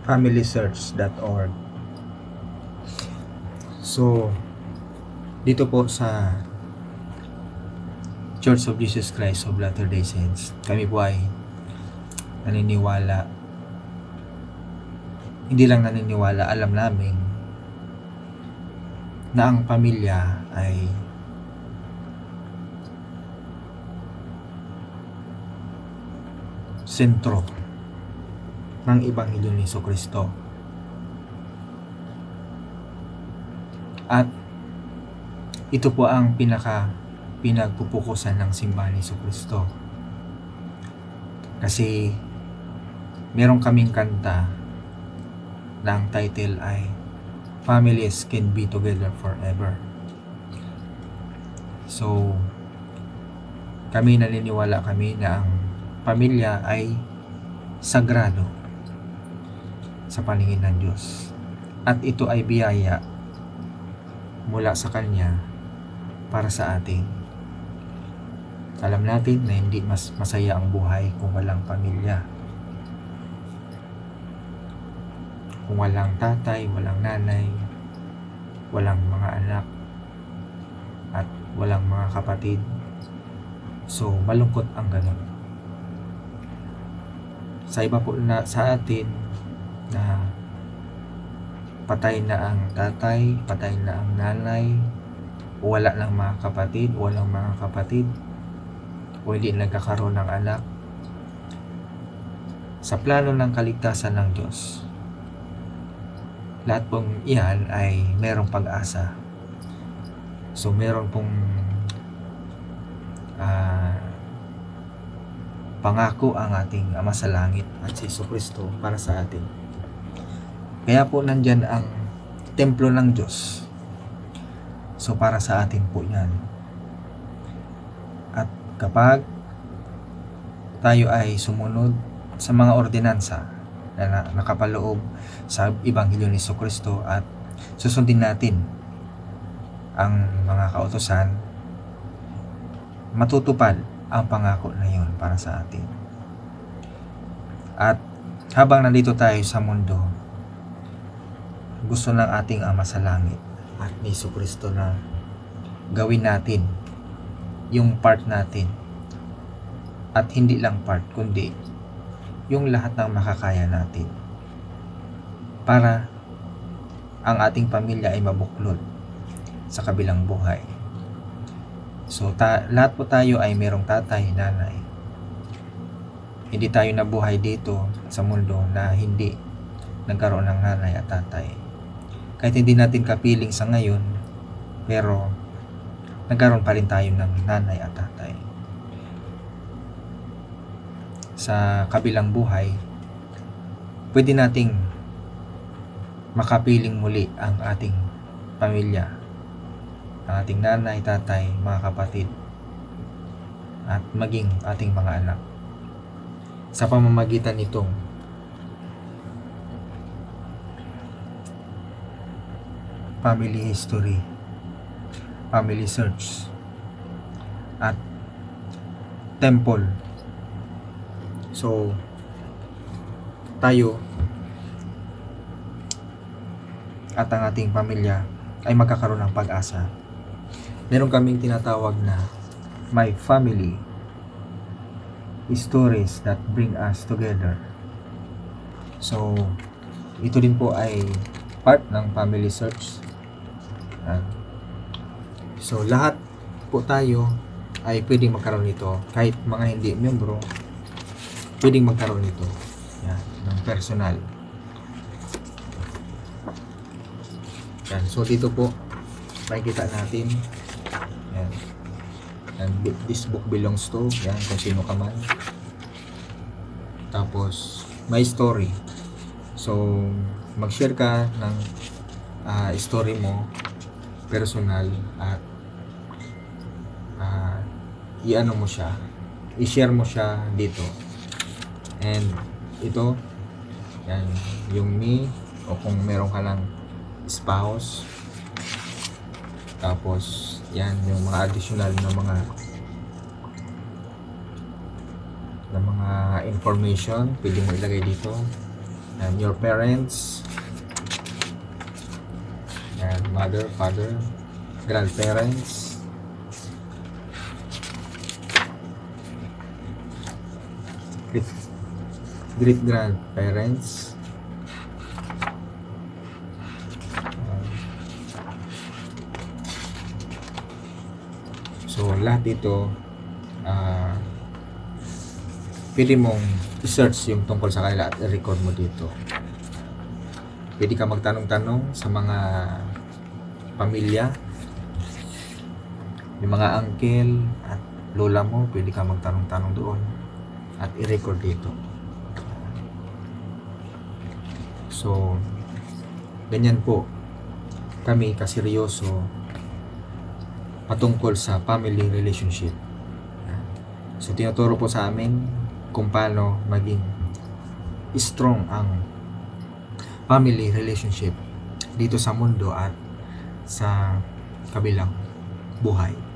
familysearch.org. So, dito po sa Church of Jesus Christ of Latter-day Saints, kami po ay naniniwala, hindi lang naniniwala, alam namin na ang pamilya ay sentro ng Ebanghelyo ni Jesucristo. At ito po ang pinagpupukusan ng simbahan ni Jesucristo. Kasi meron kaming kanta na ang title ay Families Can Be Together Forever. So, kami naniniwala kami na ang pamilya ay sagrado sa paningin ng Diyos. At ito ay biyaya mula sa Kanya para sa atin. Alam natin na hindi mas masaya ang buhay kung walang pamilya. Kung walang tatay, walang nanay, walang mga anak, at walang mga kapatid. So, malungkot ang ganun. Sa iba po na sa atin na patay na ang tatay, patay na ang nanay, o wala ng mga kapatid, walang mga kapatid, o hindi nagkakaroon ng anak. Sa plano ng kaligtasan ng Diyos, lahat pong iyan ay merong pag-asa. So meron pong pangako ang ating Ama sa Langit at si Jesucristo para sa atin. Kaya po nandyan ang templo ng Diyos. So para sa atin po yan. At kapag tayo ay sumunod sa mga ordinansa na nakapaloob sa Ebanghelyo ni Jesucristo at susundin natin ang mga kautusan, matutupad ang pangako na yun para sa atin. At habang nandito tayo sa mundo, gusto ng ating Ama sa Langit at ni Jesucristo na gawin natin yung part natin, at hindi lang part kundi yung lahat ng makakaya natin para ang ating pamilya ay mabuklod sa kabilang buhay. So lahat po tayo ay merong tatay, nanay. Hindi tayo nabuhay dito sa mundo na hindi nagkaroon ng nanay at tatay. Kahit hindi natin kapiling sa ngayon, pero nagkaroon pa rin tayo ng nanay at tatay. Sa kabilang buhay, pwede nating makapiling muli ang ating pamilya, ang ating nanay, tatay, mga kapatid, at maging ating mga anak. Sa pamamagitan nitong family history, family search, at temple. So, tayo at ang ating pamilya ay magkakaroon ng pag-asa. Meron kaming tinatawag na My Family, stories that bring us together. So, ito din po ay part ng family search. So, lahat po tayo ay pwedeng magkaroon nito. Kahit mga hindi miyembro, pwedeng magkaroon nito. Yan, ng personal. Yan. So, dito po, makikita natin. Yan. And this book belongs to, yan, kung sino ka man. Tapos, my story. So, mag-share ka ng story mo, personal, at i-ano mo siya, i-share mo siya dito. And ito, yan, yung me, o kung meron ka lang spouse. Tapos, yan, yung mga additional na mga information, pwede mo ilagay dito. and your parents, and mother, father, grandparents, great grandparents, so lahat dito pwede mong i-search yung tungkol sa kanila at i-record mo dito. Pwede ka magtanong-tanong sa mga pamilya, yung mga uncle at lola mo, pwede ka magtanong-tanong doon at i-record dito. So, ganyan po kami kaseryoso patungkol sa family relationship. So, tinuturo po sa amin kung paano maging strong ang family relationship dito sa mundo at sa kabilang buhay.